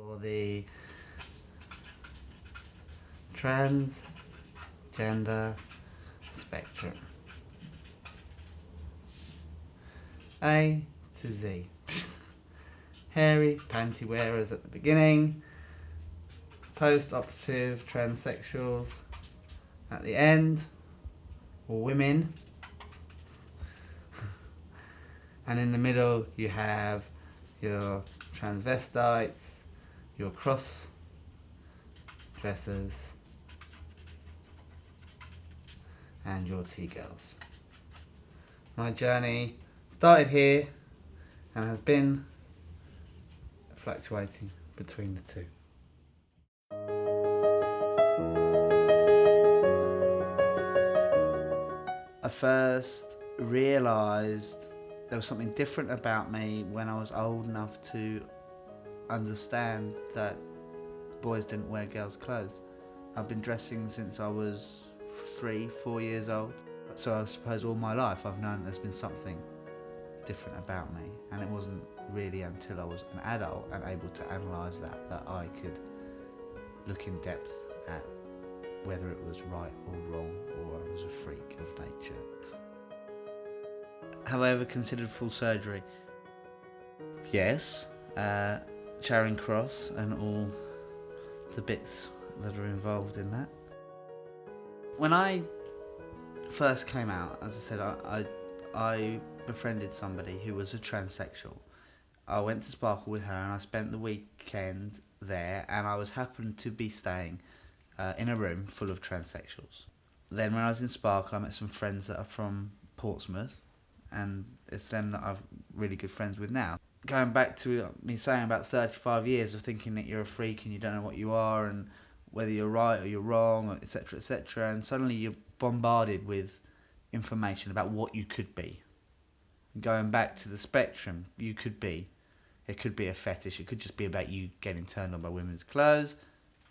for the transgender spectrum. A to Z. Hairy panty wearers at the beginning, post-operative transsexuals at the end, or women, and in the middle you have your transvestites, your cross-dressers, and your T-girls. My journey started here and has been fluctuating between the two. I first realised there was something different about me when I was old enough to understand that boys didn't wear girls' clothes. I've been dressing since I was 3-4 years old, so I suppose all my life I've known there's been something different about me, and it wasn't really until I was an adult and able to analyse that I could look in depth at whether it was right or wrong, or I was a freak of nature. Have I ever considered full surgery? Yes. Charing Cross and all the bits that are involved in that. When I first came out, as I said, I befriended somebody who was a transsexual. I went to Sparkle with her and I spent the weekend there, and I was happened to be staying in a room full of transsexuals. Then when I was in Sparkle, I met some friends that are from Portsmouth, and it's them that I'm really good friends with now. Going back to me saying about 35 years of thinking that you're a freak and you don't know what you are and whether you're right or you're wrong, etc., etc., and suddenly you're bombarded with information about what you could be. Going back to the spectrum, it could be a fetish, it could just be about you getting turned on by women's clothes.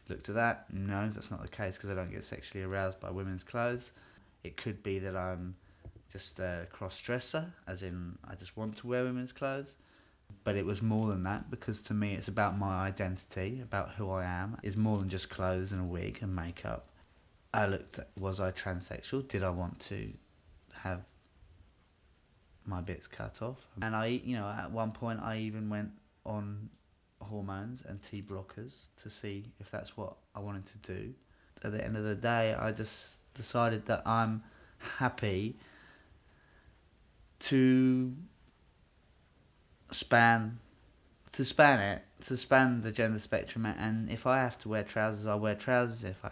Look to that. No, that's not the case, because I don't get sexually aroused by women's clothes. It could be that I'm just a cross-dresser, as in I just want to wear women's clothes. But it was more than that, because to me it's about my identity, about who I am. It's more than just clothes and a wig and makeup. I looked at, was I transsexual? Did I want to have my bits cut off? And at one point I even went on hormones and T blockers to see if that's what I wanted to do. At the end of the day, I just decided that I'm happy to span the gender spectrum, and if I have to wear trousers, I wear trousers. If I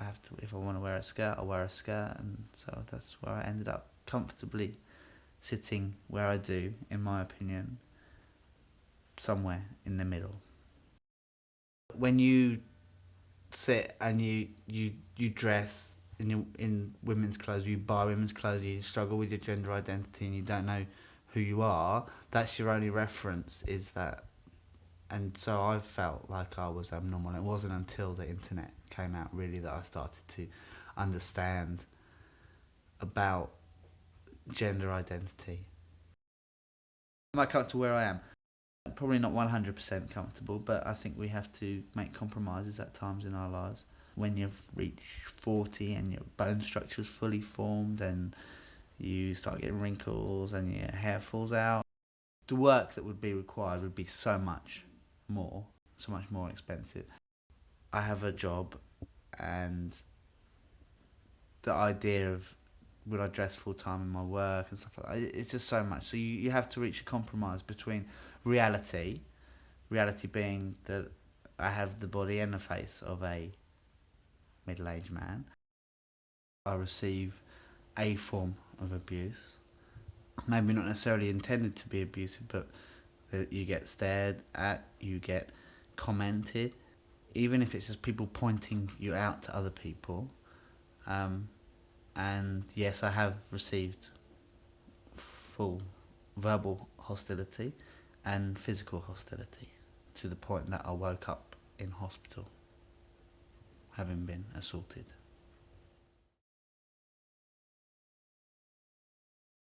want to wear a skirt, I wear a skirt, and so that's where I ended up comfortably sitting where I do, in my opinion, somewhere in the middle. When you sit and you dress in women's clothes, you buy women's clothes, you struggle with your gender identity and you don't know who you are, that's your only reference, is that. And so I felt like I was abnormal. It wasn't until the internet came out really that I started to understand about gender identity. Am I comfortable where I am? Probably not 100% comfortable, but I think we have to make compromises at times in our lives. When you've reached 40 and your bone structure's fully formed and you start getting wrinkles and your hair falls out, the work that would be required would be so much more expensive. I have a job, and the idea of would I dress full time in my work and stuff like that, it's just so much. So you have to reach a compromise between reality being that I have the body and the face of a middle-aged man. I receive a form of abuse, maybe not necessarily intended to be abusive, but that you get stared at, you get commented, even if it's just people pointing you out to other people. And yes, I have received full verbal hostility and physical hostility, to the point that I woke up in hospital having been assaulted.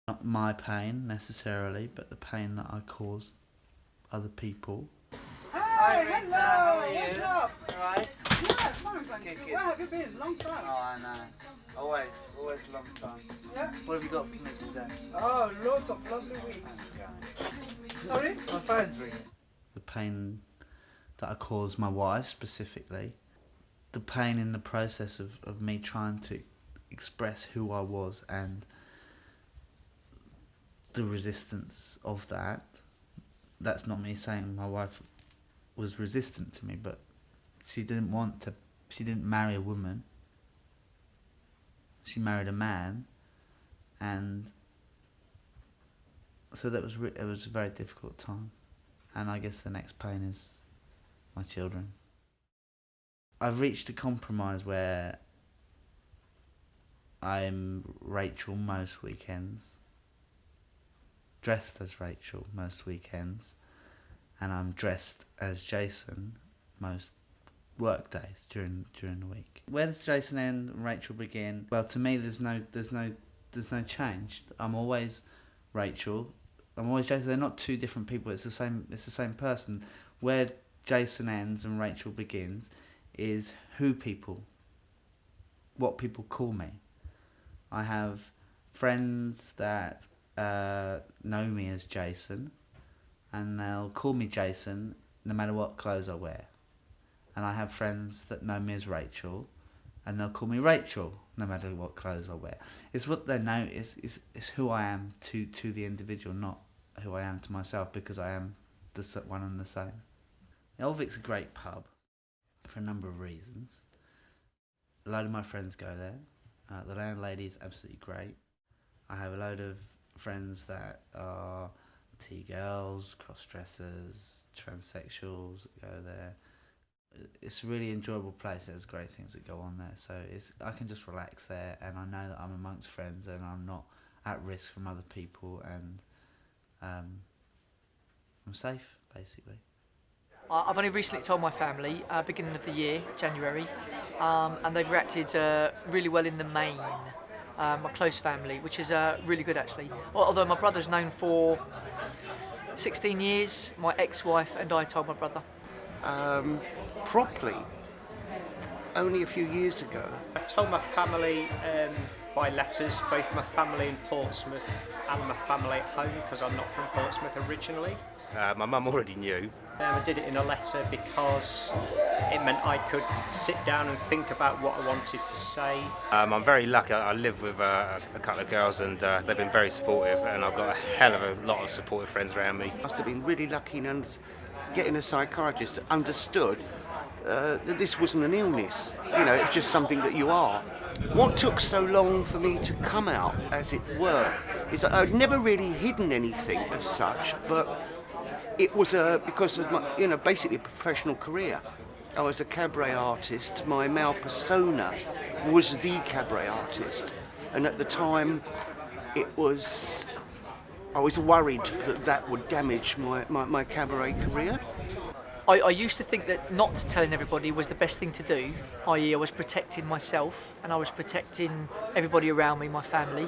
Not my pain necessarily, but the pain that I caused other people. Hi, Hi, Rita. Hello. How are you? What's up? Right? Yeah, fine, thank you. Good. Where have you been? Long time. Oh, I know. Always a long time. Yeah. What have you got for me today? Oh, loads of lovely weeks. Sorry? My phone's ringing. The pain that I caused my wife specifically, the pain in the process of me trying to express who I was and the resistance of that. That's not me saying my wife was resistant to me, but she didn't marry a woman. She married a man, and so it was a very difficult time. And I guess the next pain is my children. I've reached a compromise where I'm Rachel most weekends, dressed as Rachel most weekends, and I'm dressed as Jason most work days during the week. Where does Jason end and Rachel begin? Well, to me, there's no change. I'm always Rachel. I'm always Jason. They're not two different people. It's the same person. Where Jason ends and Rachel begins is what people call me. I have friends that know me as Jason, and they'll call me Jason no matter what clothes I wear. And I have friends that know me as Rachel, and they'll call me Rachel no matter what clothes I wear. It's what they know. It's who I am to the individual, not who I am to myself, because I am the one and the same. Elvic's a great pub for a number of reasons. A load of my friends go there. The landlady is absolutely great. I have a load of friends that are T-girls, cross-dressers, transsexuals that go there. It's a really enjoyable place. There's great things that go on there. So I can just relax there, and I know that I'm amongst friends and I'm not at risk from other people, and I'm safe, basically. I've only recently told my family, beginning of the year, January, and they've reacted really well in the main. My close family, which is really good actually. Although my brother's known for 16 years, my ex-wife and I told my brother. Properly, only a few years ago. I told my family by letters, both my family in Portsmouth and my family at home, because I'm not from Portsmouth originally. My mum already knew. I did it in a letter because it meant I could sit down and think about what I wanted to say. I'm very lucky. I live with a couple of girls, and they've been very supportive, and I've got a hell of a lot of supportive friends around me. Must have been really lucky in getting a psychiatrist that understood that this wasn't an illness. You know, it's just something that you are. What took so long for me to come out, as it were, is that I'd never really hidden anything as such, but it was because of my, basically a professional career. I was a cabaret artist. My male persona was the cabaret artist, and at the time, I was worried that would damage my cabaret career. I used to think that not telling everybody was the best thing to do, i.e. I was protecting myself and I was protecting everybody around me, my family,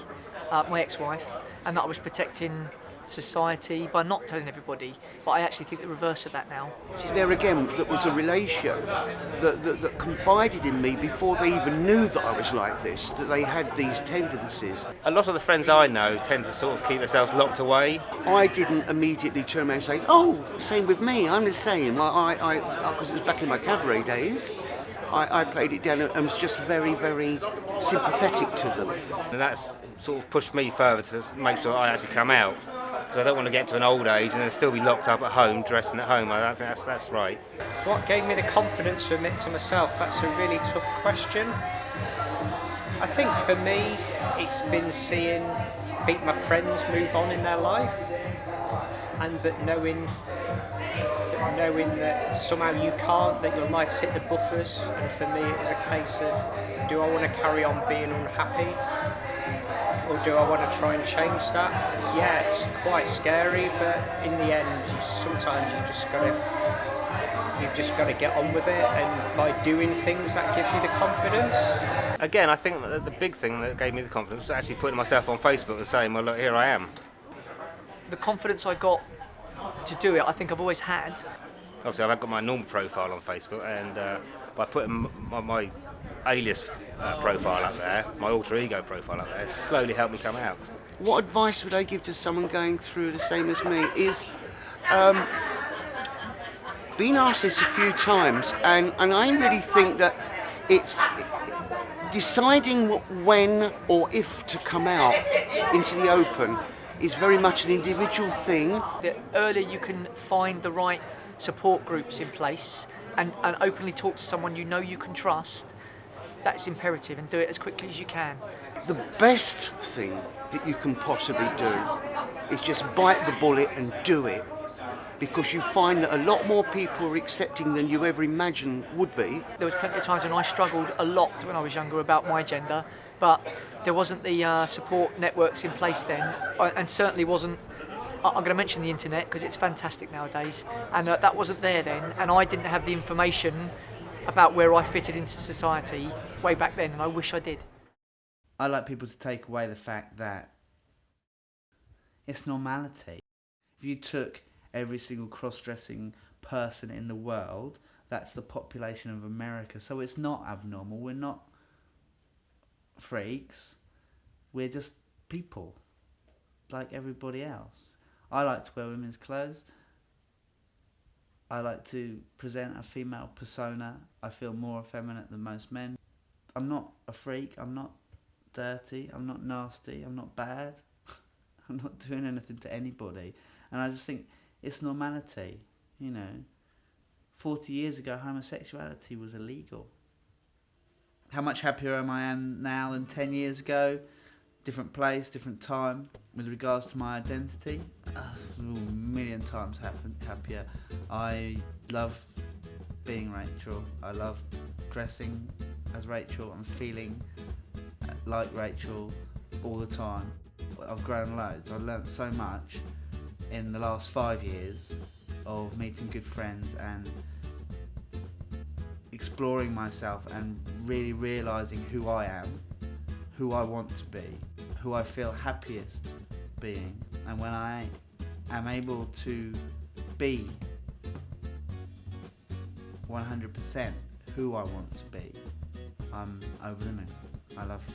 my ex-wife, and that I was protecting society by not telling everybody. But I actually think the reverse of that now. There again, that was a relation that confided in me before they even knew that I was like this, that they had these tendencies. A lot of the friends I know tend to sort of keep themselves locked away. I didn't immediately turn around and say, "Oh, same with me, I'm the same." Because it was back in my cabaret days, I played it down and was just very, very sympathetic to them. And that's sort of pushed me further to make sure I actually come out. Because I don't want to get to an old age and then still be locked up at home, dressing at home. I don't think that's right. What gave me the confidence to admit to myself? That's a really tough question. I think for me, it's been seeing my friends move on in their life, and that knowing that somehow you can't, that your life's hit the buffers. And for me, it was a case of, do I want to carry on being unhappy, or do I want to try and change that? Yeah, it's quite scary, but in the end, sometimes you've just got to get on with it, and by doing things, that gives you the confidence. Again, I think that the big thing that gave me the confidence was actually putting myself on Facebook and saying, well, look, here I am. The confidence I got to do it, I think I've always had. Obviously, I've got my normal profile on Facebook, and by putting my alias profile up there, my alter ego profile up there, it's slowly helped me come out. What advice would I give to someone going through the same as me is been asked this a few times, and I really think that it's deciding when or if to come out into the open is very much an individual thing. The earlier you can find the right support groups in place and openly talk to someone you know you can trust, that's imperative, and do it as quickly as you can. The best thing that you can possibly do is just bite the bullet and do it, because you find that a lot more people are accepting than you ever imagined would be. There was plenty of times when I struggled a lot when I was younger about my gender, but there wasn't the support networks in place then, and certainly wasn't. I'm going to mention the internet because it's fantastic nowadays, and that wasn't there then, and I didn't have the information about where I fitted into society way back then, and I wish I did. I like people to take away the fact that it's normality. If you took every single cross-dressing person in the world, that's the population of America. So it's not abnormal. We're not freaks. We're just people, like everybody else. I like to wear women's clothes. I like to present a female persona. I feel more effeminate than most men. I'm not a freak. I'm not dirty. I'm not nasty. I'm not bad. I'm not doing anything to anybody. And I just think it's normality, 40 years ago, homosexuality was illegal. How much happier am I now than 10 years ago? Different place, different time. With regards to my identity, a million times happier. I love being Rachel. I love dressing as Rachel and feeling like Rachel all the time. I've grown loads. I've learnt so much in the last 5 years of meeting good friends and exploring myself and really realising who I am, who I want to be, who I feel happiest being. And when I am able to be 100% who I want to be, I'm over the moon. I love